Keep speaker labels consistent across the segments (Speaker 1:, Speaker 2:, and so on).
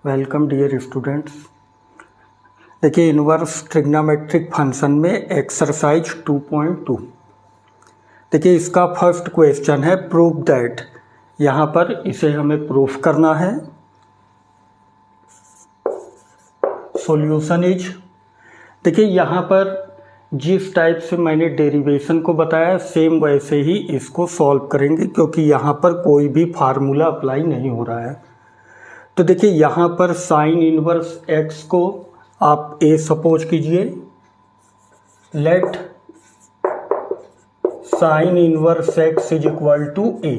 Speaker 1: Welcome dear students. देखिए inverse trigonometric function में exercise 2.2। देखिए इसका फर्स्ट क्वेश्चन है प्रूव दैट। यहाँ पर इसे हमें प्रूफ करना है। सॉल्यूशन इज, देखिए यहाँ पर जिस टाइप से मैंने डेरिवेशन को बताया सेम वैसे ही इसको सॉल्व करेंगे, क्योंकि यहाँ पर कोई भी फार्मूला अप्लाई नहीं हो रहा है। तो देखिए यहाँ पर साइन इनवर्स एक्स को आप ए सपोज कीजिए। Let sine inverse X is equal to A,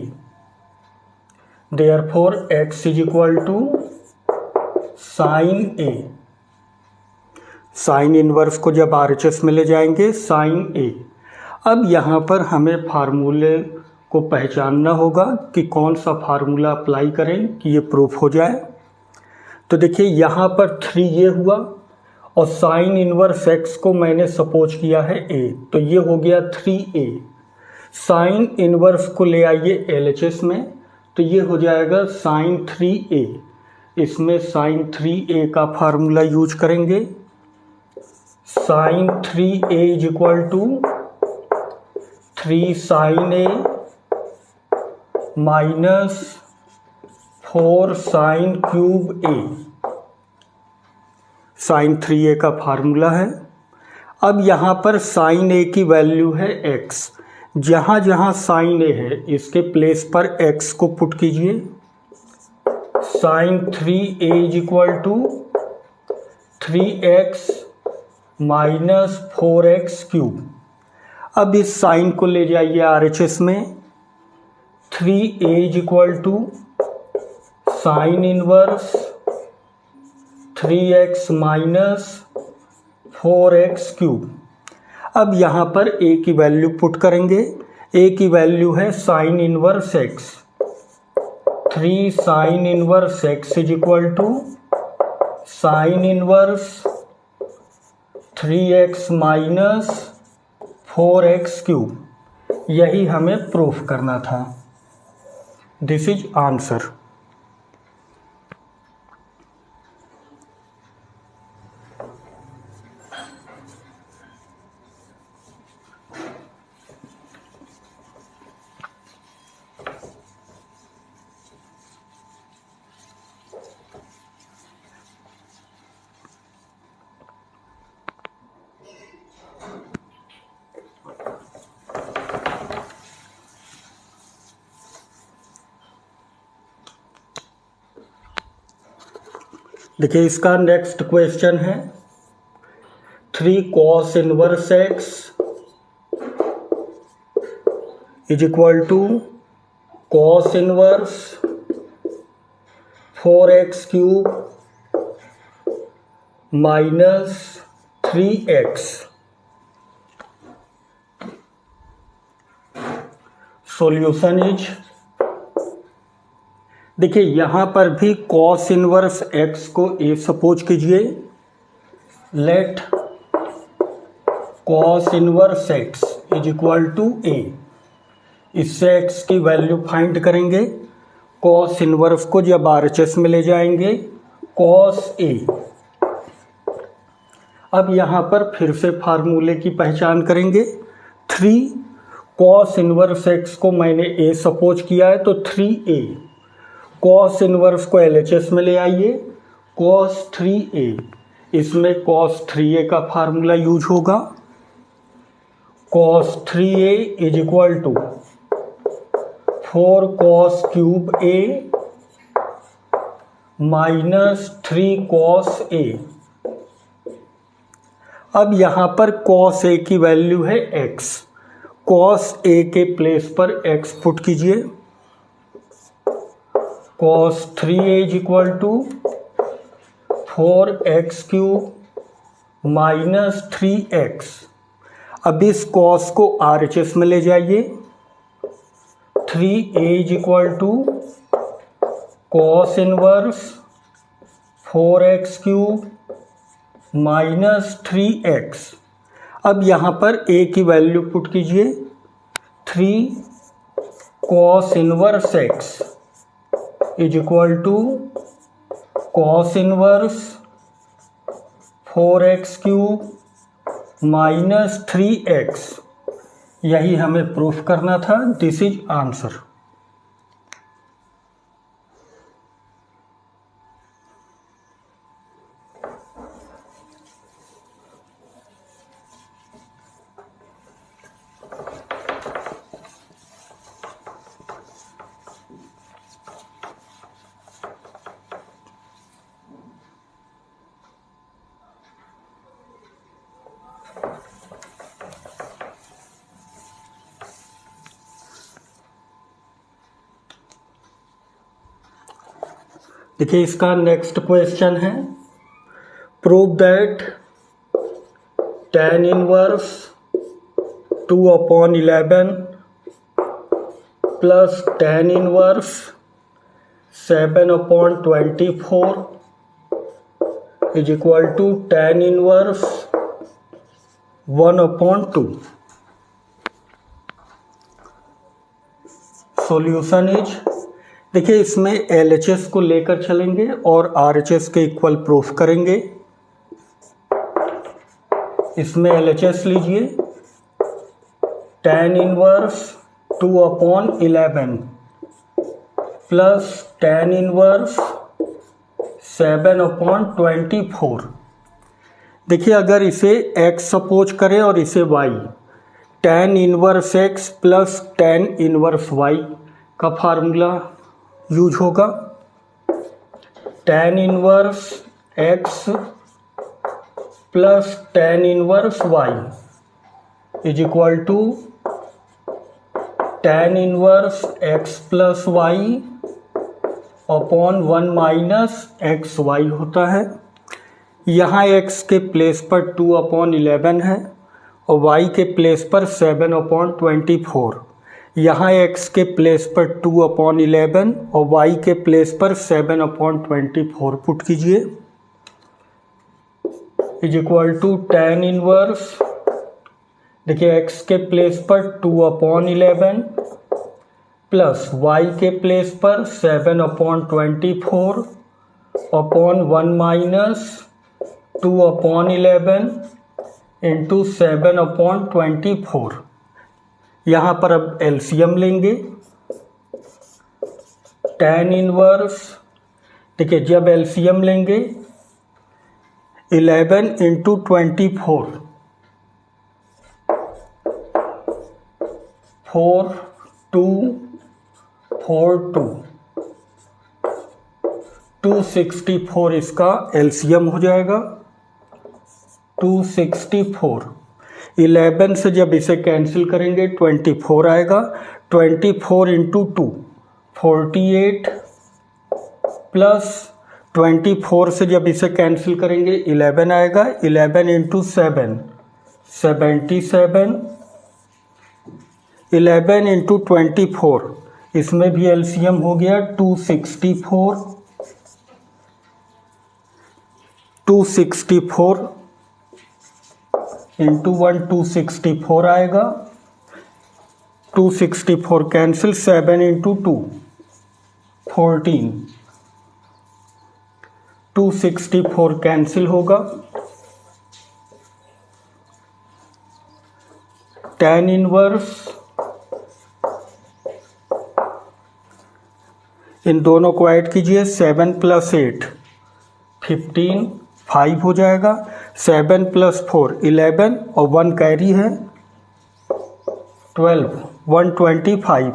Speaker 1: therefore X is equal to sine A. Sine inverse को जब आरएचएस में ले जाएंगे साइन ए। अब यहाँ पर हमें फार्मूले को पहचानना होगा कि कौन सा फार्मूला अप्लाई करें कि ये प्रूफ हो जाए। तो देखिए यहाँ पर 3 ये हुआ और साइन इनवर्स एक्स को मैंने सपोज किया है ए, तो ये हो गया 3a। साइन इनवर्स को ले आइए एलएचएस में, तो ये हो जाएगा साइन 3a। इसमें साइन 3a का फार्मूला यूज करेंगे। Sine 3a is equal to 3 sine A minus 4 sine cube A. Sine 3a का फार्मूला है। अब यहाँ पर साइन ए की वैल्यू है x। जहाँ जहाँ साइन ए है इसके प्लेस पर x को पुट कीजिए। Sine 3a is equal to 3x minus 4x cube. अब इस साइन को ले जाइए आरएचएस में। 3a is equal to sine inverse 3x minus 4x cube. अब यहाँ पर a की वैल्यू पुट करेंगे। a की वैल्यू है sine inverse x। 3 sine inverse x is equal to sine inverse 3x minus 4x cube. यही हमें प्रूफ करना था। This is answer. देखिए इसका नेक्स्ट क्वेश्चन है 3 cos inverse X is equal to cos inverse 4x cube minus 3x। Solution is, देखिए यहाँ पर भी कॉस इनवर्स x को a सपोज कीजिए। Let cos inverse x is equal to a। इससे x की वैल्यू फाइंड करेंगे। कॉस इनवर्स को जब आरएचएस में ले जाएंगे कॉस a। अब यहाँ पर फिर से फार्मूले की पहचान करेंगे। 3 कॉस इनवर्स x को मैंने a सपोज किया है, तो 3a। कॉस इनवर्स को एलएचएस में ले आइए। कॉस 3a, इसमें कॉस 3a का फार्मूला यूज होगा। Cos 3a is equal to 4 cos cube a minus 3 cos a। अब यहाँ पर कॉस a की वैल्यू है x। कॉस a के प्लेस पर x पुट कीजिए। cos 3a is equal to 4x cube minus 3x। अब इस cos को आरएचएस में ले जाइए। 3a is equal to cos inverse 4x cube minus 3x। अब यहाँ पर a की वैल्यू पुट कीजिए। 3 cos inverse x is equal to cos inverse 4x³ minus 3x, यही हमें प्रूफ करना था। This is answer. देखिए इसका नेक्स्ट क्वेश्चन है, prove that tan inverse 2/11 plus tan inverse 7/24 is equal to tan inverse 1/2। Solution is, देखिए इसमें LHS को लेकर चलेंगे और RHS के इक्वल प्रूफ करेंगे। इसमें LHS लीजिए, tan inverse 2/11 plus tan inverse 7/24। देखिए अगर इसे x सपोज करें और इसे y, tan inverse x plus tan inverse y का फार्मूला यूज होगा। tan inverse x plus tan inverse y is equal to tan inverse x plus y upon 1 minus x y होता है। यहाँ x के place पर 2/11 है और y के प्लेस पर 7/24। यहाँ x के प्लेस पर 2/11 और y के प्लेस पर 7/24 पुट कीजिए, is equal to tan inverse, देखिए x के प्लेस पर 2/11 प्लस y के प्लेस पर 7/24 अपॉन 1 माइनस 2/11 इंटू 7/24। यहाँ पर अब एलसीएम लेंगे। tan इनवर्स, देखिए जब एलसीएम लेंगे 11 इंटू 24 264 इसका एलसीएम हो जाएगा। 264 11 से जब इसे कैंसिल करेंगे 24 आएगा। 24 इंटू 2 48 प्लस 24 से जब इसे कैंसिल करेंगे 11 आएगा। 11 इंटू 7 77। 11 इंटू 24 इसमें भी एलसीएम हो गया 264। 264 इंटू 1 264 आएगा। 264 कैंसिल, 7 इंटू 2 14। 264 कैंसिल होगा। tan इनवर्स, इन दोनों को ऐड कीजिए, 7 प्लस 8 15 5 हो जाएगा। 7 प्लस 4 11 और 1 कैरी है 12 125।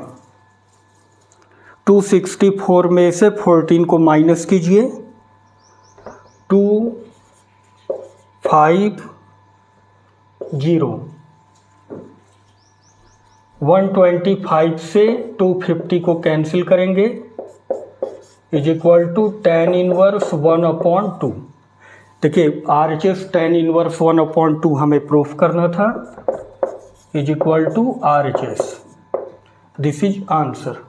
Speaker 1: 264 में से 14 को माइनस कीजिए, 250। 125 से 250 को कैंसिल करेंगे, is equal to tan inverse 1/2। देखिए RHS tan इनवर्स 1/2 हमें प्रूफ करना था, is equal to RHS। This is answer.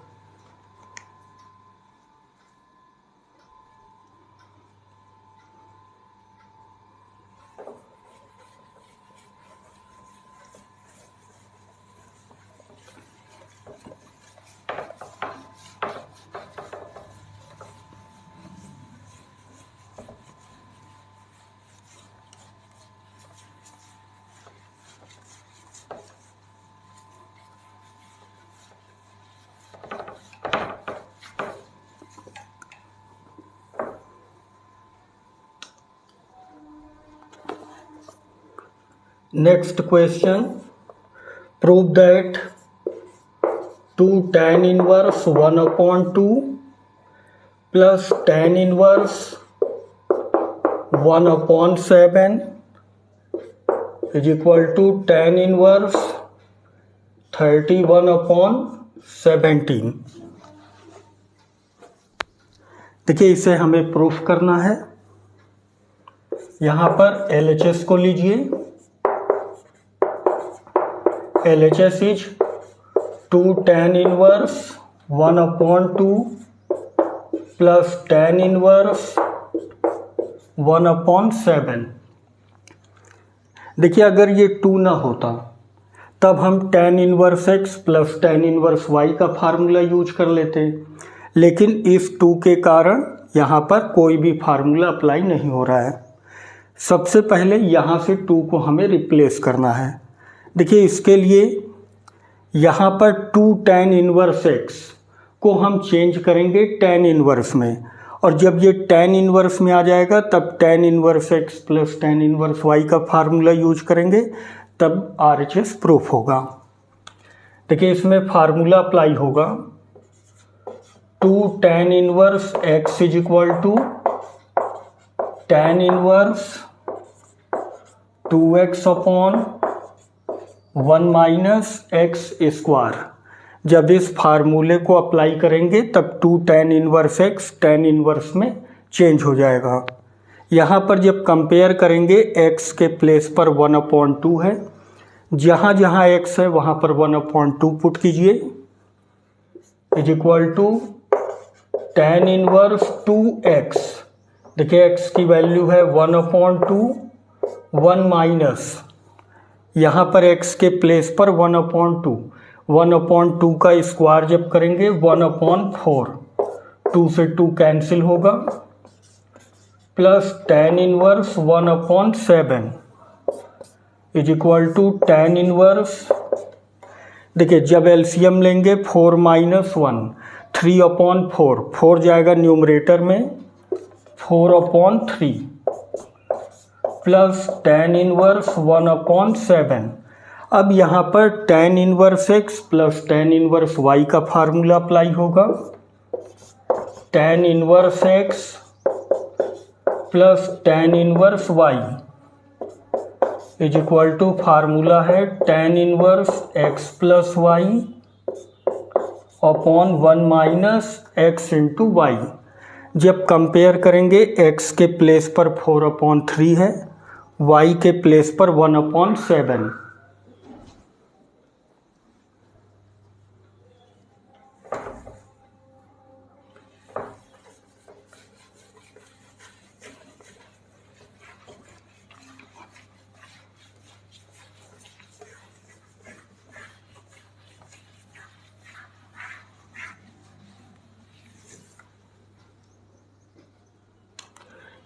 Speaker 1: Next question, prove that 2 tan inverse 1/2 plus tan inverse 1/7 is equal to tan inverse 31/17। देखिए इसे हमें proof करना है। यहाँ पर LHS को लीजिए। LHS is 2 tan inverse 1/2 plus tan inverse 1/7। देखिए अगर ये 2 ना होता तब हम tan inverse x plus tan inverse y का फार्मूला यूज कर लेते, लेकिन इस 2 के कारण यहाँ पर कोई भी फार्मूला अप्लाई नहीं हो रहा है। सबसे पहले यहाँ से 2 को हमें रिप्लेस करना है। देखिए इसके लिए यहाँ पर 2 tan इनवर्स x को हम चेंज करेंगे tan इनवर्स में, और जब ये tan इनवर्स में आ जाएगा तब tan inverse x plus tan inverse y का फार्मूला यूज करेंगे, तब RHS प्रूफ होगा। देखिए इसमें फार्मूला अप्लाई होगा 2 tan inverse x is equal to tan inverse 2x upon 1 minus x square. जब इस फार्मूले को अप्लाई करेंगे तब 2 tan inverse x tan inverse में चेंज हो जाएगा। यहाँ पर जब कंपेयर करेंगे x के प्लेस पर 1/2 है, जहाँ जहाँ x है वहाँ पर 1/2 पुट कीजिए, is equal to tan inverse 2x। देखिए x की वैल्यू है 1/2, 1 माइनस यहाँ पर x के प्लेस पर 1/2, 1/2 का स्क्वायर जब करेंगे 1/4, 2 से 2 कैंसिल होगा, plus tan inverse 1/7 is equal to tan inverse. देखिए जब एलसीएम लेंगे 4 माइनस 1 3/4, 4 जाएगा न्यूमरेटर में, 4/3 प्लस tan इनवर्स 1/7। अब यहाँ पर tan inverse x plus tan inverse y का फार्मूला अप्लाई होगा। tan inverse x plus tan inverse y is equal to formula है tan inverse x plus y upon 1 minus x into y. जब compare करेंगे x के place पर 4/3 है, y के place पर 1/7।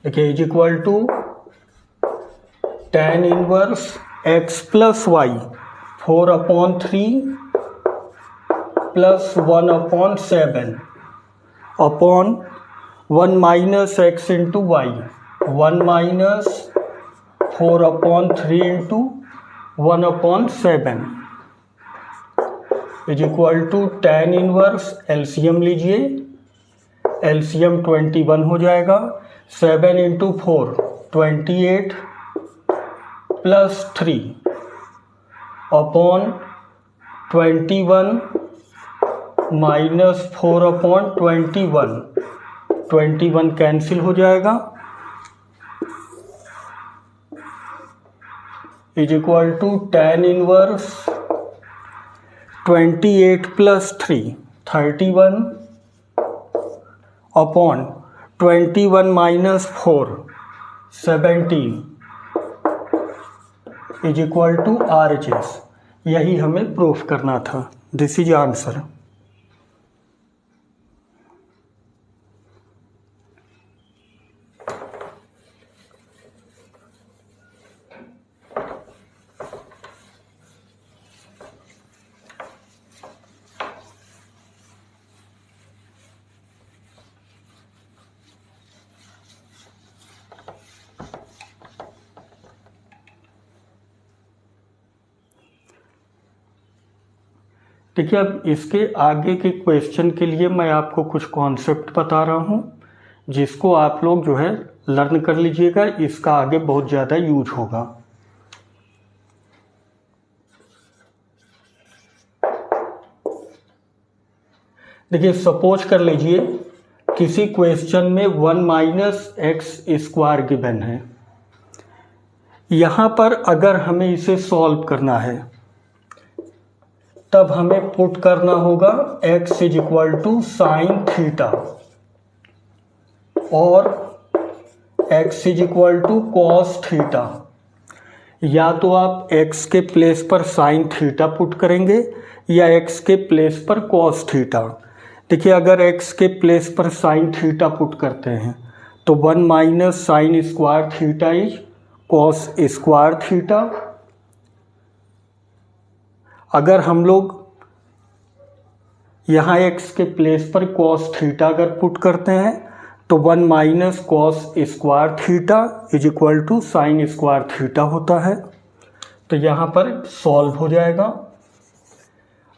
Speaker 1: देखिए is equal to tan inverse x plus y 4/3 plus 1/7 upon 1 minus x into y, 1 minus 4/3 into 1/7 is equal to tan inverse. LCM लीजिए, LCM 21 हो जाएगा, 7 into 4 28 plus 3 upon 21 minus 4/21, 21 cancel हो जाएगा, is equal to tan inverse 28 plus 3 31 upon 21 minus 4 17 is equal to RHS। यही हमें proof करना था। This is answer. देखिए अब इसके आगे के क्वेश्चन के लिए मैं आपको कुछ कॉन्सेप्ट बता रहा हूँ, जिसको आप लोग जो है लर्न कर लीजिएगा, इसका आगे बहुत ज़्यादा यूज होगा। देखिए सपोज कर लीजिए किसी क्वेश्चन में 1 - x² गिवन है। यहाँ पर अगर हमें इसे सॉल्व करना है तब हमें पुट करना होगा x = sin थीटा और x = cos थीटा। या तो आप x के प्लेस पर sin थीटा पुट करेंगे या x के प्लेस पर cos थीटा। देखिए अगर x के प्लेस पर sin थीटा पुट करते हैं तो 1 - sin² theta is cos² theta. अगर हम लोग यहाँ x के प्लेस पर cos थीटा अगर पुट करते हैं तो 1 - cos² थीटा = sin² थीटा होता है। तो यहाँ पर सॉल्व हो जाएगा।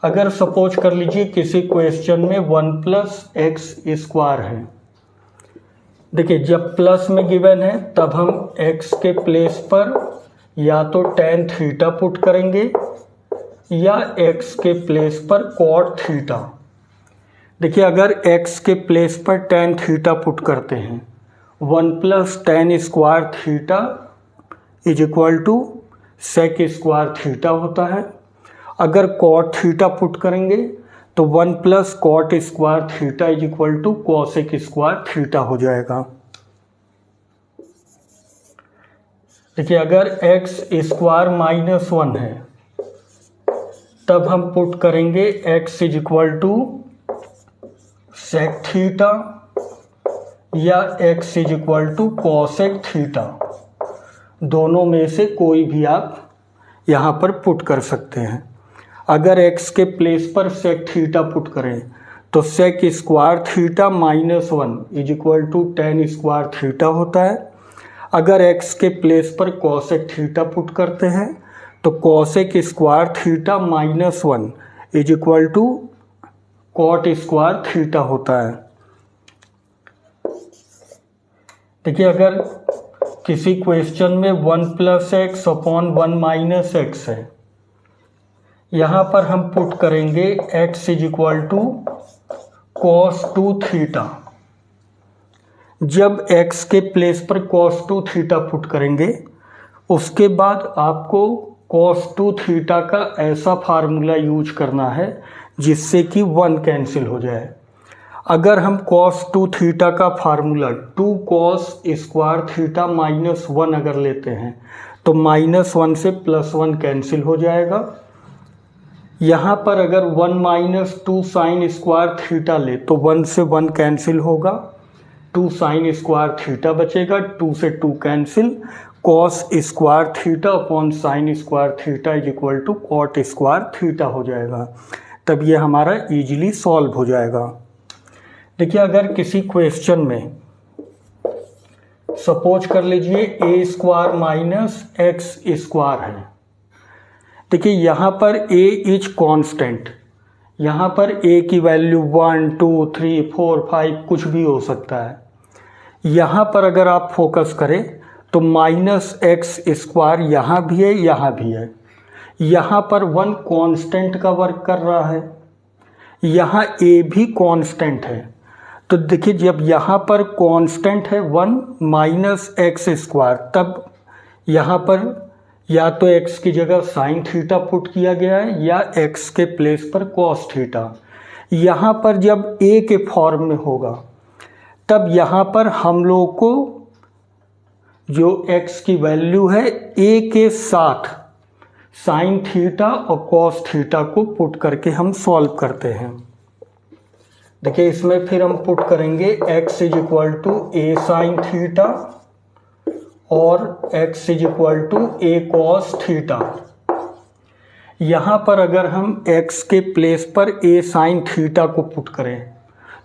Speaker 1: अगर सपोज कर लीजिए किसी क्वेश्चन में 1 + x² है। देखिए जब प्लस में गिवन है तब हम x के प्लेस पर या तो tan थीटा पुट करेंगे या x के प्लेस पर cot थीटा। देखिए अगर x के प्लेस पर tan थीटा पुट करते हैं 1 + tan² थीटा = sec² थीटा होता है। अगर cot थीटा पुट करेंगे तो 1 + cot² थीटा = cosec² थीटा हो जाएगा। देखिए अगर x² - 1 है तब हम पुट करेंगे x = sec थीटा या x = cosec थीटा। दोनों में से कोई भी आप यहाँ पर पुट कर सकते हैं। अगर x के प्लेस पर sec थीटा पुट करें तो sec² थीटा - 1 = tan² थीटा होता है। अगर x के प्लेस पर cosec थीटा पुट करते हैं तो cosec² थीटा - 1 = cot² थीटा होता है। देखिए अगर किसी क्वेश्चन में 1 + x/1 - x है, यहाँ पर हम पुट करेंगे x = cos² थीटा। जब x के प्लेस पर cos² थीटा पुट करेंगे उसके बाद आपको cos² थीटा का ऐसा फार्मूला यूज करना है जिससे कि 1 कैंसिल हो जाए। अगर हम cos² थीटा का फार्मूला 2 cos² थीटा - 1 अगर लेते हैं तो -1 से +1 कैंसिल हो जाएगा। यहाँ पर अगर 1 - 2 sin² थीटा ले तो 1 से 1 कैंसिल होगा, 2 sin² थीटा बचेगा, 2 से 2 cancel, cos² theta upon sin² theta = cot² theta हो जाएगा। तब ये हमारा इजीली सॉल्व हो जाएगा। देखिए अगर किसी क्वेश्चन में सपोज कर लीजिए a² - x² है। देखिए यहाँ पर a इज कांस्टेंट, यहाँ पर a की वैल्यू 1 2 3 4 5 कुछ भी हो सकता है। यहाँ पर अगर आप फोकस करें तो -x² यहाँ भी है, यहाँ भी है। यहाँ पर 1 कांस्टेंट का वर्क कर रहा है, यहाँ a भी कांस्टेंट है। तो देखिए जब यहाँ पर कांस्टेंट है 1 - x², तब यहाँ पर या तो x की जगह sin थीटा पुट किया गया है या x के प्लेस पर cos थीटा। यहाँ पर जब a के फॉर्म में होगा तब यहाँ पर हम लोग को जो x की वैल्यू है a के साथ sin थीटा और cos थीटा को पुट करके हम सॉल्व करते हैं। देखिए इसमें फिर हम पुट करेंगे x = a sin थीटा और x = a cos थीटा। यहाँ पर अगर हम x के प्लेस पर a sin थीटा को पुट करें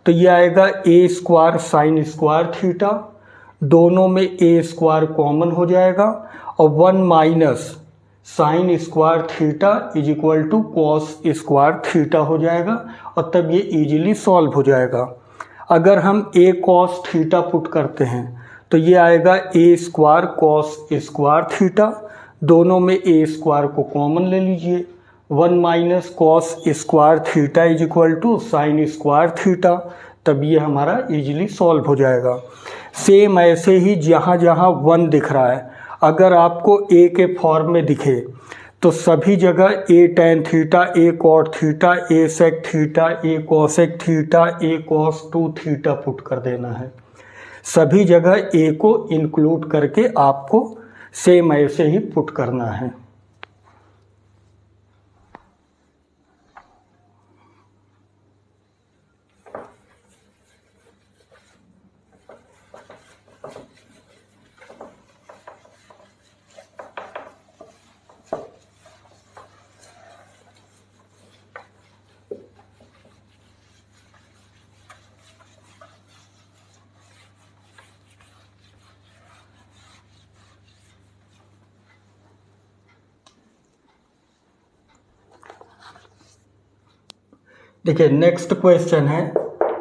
Speaker 1: तो ये आएगा a² sin² थीटा। दोनों में a² कॉमन हो जाएगा और 1 - sine square theta is equal to cos square theta हो जाएगा और तब ये इजीली सॉल्व हो जाएगा। अगर हम ए कॉस थीटा पुट करते हैं तो ये आएगा A square cos square theta, दोनों में ए स्क्वायर को कॉमन ले लीजिए, 1 minus cos square theta is equal to sine square theta, तब ये हमारा इजीली सॉल्व हो जाएगा। सेम ऐसे ही जहाँ जहाँ 1 दिख रहा है, अगर आपको ए के फॉर्म में दिखे तो सभी जगह ए टेन थीटा, ए कॉट थीटा, ए सेक थीटा, ए कॉसेक थीटा, ए कॉस 2 थीटा पुट कर देना है। सभी जगह ए को इंक्लूड करके आपको सेम ऐसे ही पुट करना है। देखिए नेक्स्ट क्वेश्चन है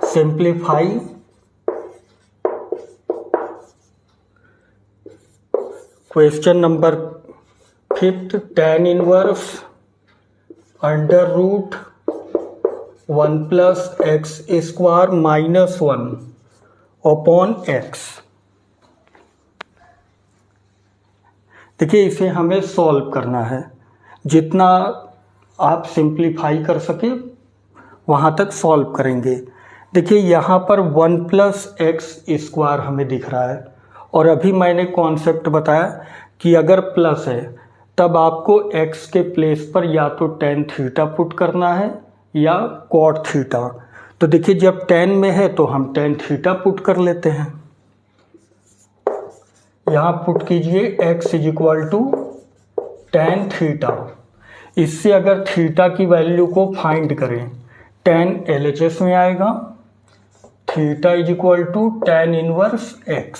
Speaker 1: simplify question number 5, tan inverse under root 1 plus x square minus 1 upon x. देखिए इसे हमें सॉल्व करना है, जितना आप सिंप्लीफाई कर सके वहाँ तक सॉल्व करेंगे। देखिए यहाँ पर 1 प्लस एक्स स्क्वायर हमें दिख रहा है और अभी मैंने कॉन्सेप्ट बताया कि अगर प्लस है तब आपको x के प्लेस पर या तो tan थीटा पुट करना है या cot थीटा। तो देखिए जब tan में है तो हम tan थीटा पुट कर लेते हैं। यहाँ पुट कीजिए x is equal to tan theta. इससे अगर थीटा की वैल्यू को फाइंड करें tan LHS में आएगा, theta is equal to tan inverse x।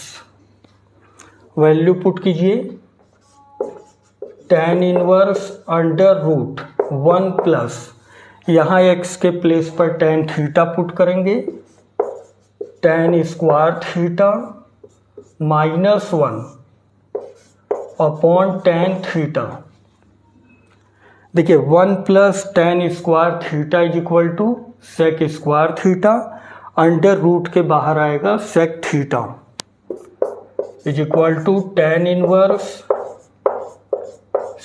Speaker 1: Value put कीजिए, tan inverse under root 1 plus, यहाँ x के प्लेस पर tan थीटा पुट करेंगे, tan square theta minus 1 upon tan theta. देखिए 1 plus tan square theta is equal to sec square theta, under root के बाहर आएगा sec theta is equal to tan inverse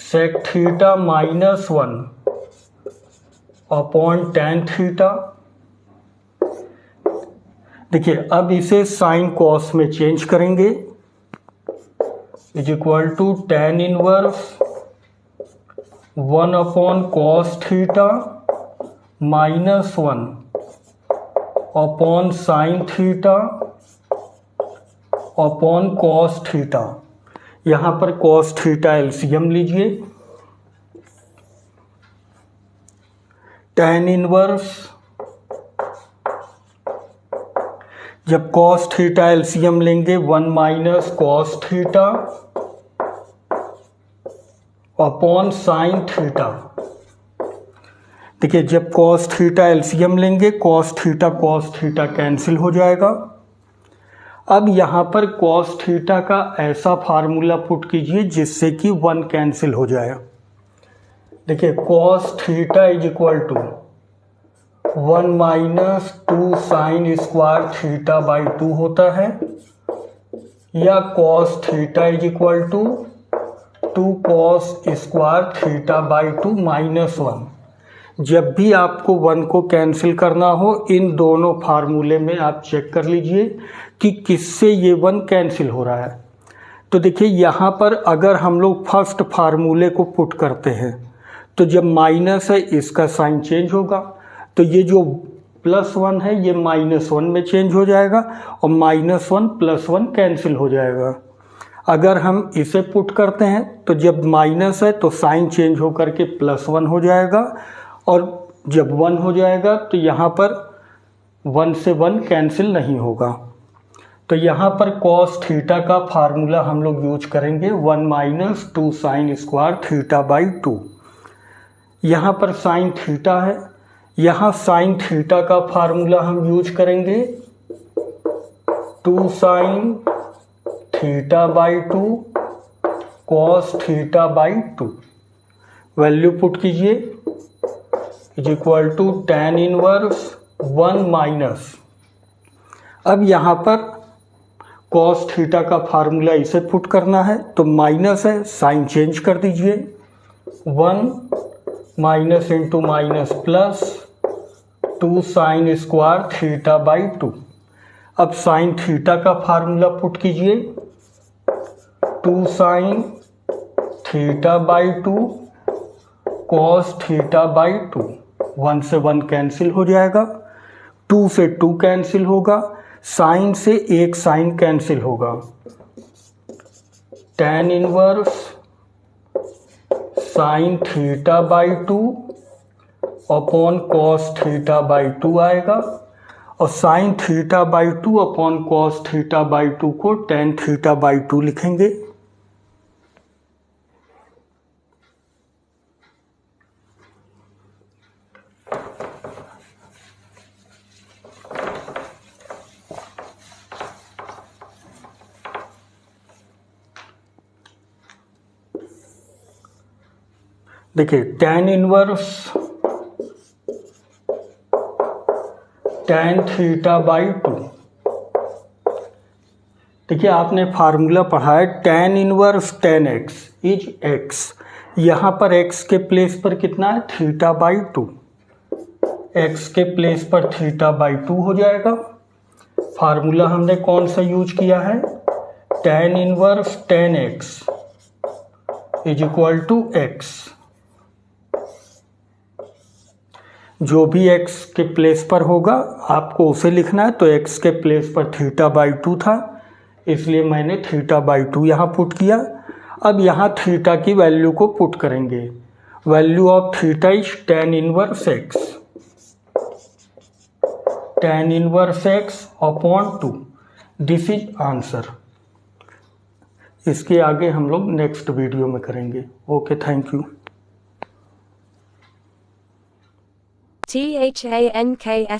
Speaker 1: sec theta minus 1 upon tan theta. देखिए अब इसे sine cos में change करेंगे, is equal to tan inverse 1 upon cos theta minus 1 upon sine theta upon cos theta. यहाँ पर cos theta LCM लीजिए, tan inverse, जब cos theta LCM लेंगे 1 minus cos theta upon sine theta. देखिए जब cos theta LCM लेंगे cos theta cancel हो जाएगा। अब यहाँ पर कॉस थीटा का ऐसा फार्मूला पुट कीजिए जिससे कि 1 कैंसिल हो जाए। देखिए cos theta is equal to 1 minus 2 sine square theta by 2 होता है, या cos theta is equal to 2 cos square theta by 2 minus 1। जब भी आपको 1 को कैंसिल करना हो इन दोनों फार्मूले में आप चेक कर लीजिए कि किससे ये 1 कैंसिल हो रहा है। तो देखिए यहाँ पर अगर हम लोग फर्स्ट फार्मूले को पुट करते हैं तो जब माइनस है इसका साइन चेंज होगा, तो ये जो +1 है ये -1 में चेंज हो जाएगा और -1 +1 कैंसिल हो जाएगा। अगर हम इसे पुट करते हैं तो जब माइनस है तो साइन चेंज होकर के +1 हो जाएगा और जब 1 हो जाएगा तो यहाँ पर 1 से 1 कैंसिल नहीं होगा। तो यहाँ पर कॉस थीटा का फार्मूला हम लोग यूज करेंगे 1 minus 2 sine square theta by 2। यहाँ पर साइन थीटा है, यहाँ साइन थीटा का फार्मूला हम यूज करेंगे 2 sine theta by 2 cos theta by 2। Value put कीजिए is equal to tan inverse 1 minus, अब यहाँ पर कॉस थीटा का फार्मूला इसे पुट करना है तो माइनस है, साइन चेंज कर दीजिए 1 minus into minus plus 2 sine square theta by 2। अब साइन थीटा का फार्मूला पुट कीजिए 2 sine theta by 2 cos theta by 2। 1 से 1 कैंसिल हो जाएगा, 2 से 2 कैंसिल होगा, साइन से एक साइन कैंसिल होगा, tan inverse sine theta by 2 upon cos theta by 2 आएगा, और sign theta by 2 upon cos theta by 2 को tan थीटा बाई 2 लिखेंगे। देखिए tan inverse tan theta by 2, देखिए आपने फार्मूला पढ़ा है tan inverse tan x is x, यहाँ पर x के प्लेस पर कितना है थीटा बाई 2, x के प्लेस पर थीटा बाई 2 हो जाएगा। फार्मूला हमने कौन सा यूज किया है tan inverse tan x is equal to x, जो भी x के प्लेस पर होगा आपको उसे लिखना है, तो x के प्लेस पर थीटा बाई 2 था इसलिए मैंने थीटा बाई 2 यहाँ पुट किया। अब यहाँ थीटा की वैल्यू को पुट करेंगे, value of theta is tan inverse x, tan inverse x upon 2, this is answer. इसके आगे हम लोग नेक्स्ट वीडियो में करेंगे। Okay, thank you.
Speaker 2: THANKSFORWA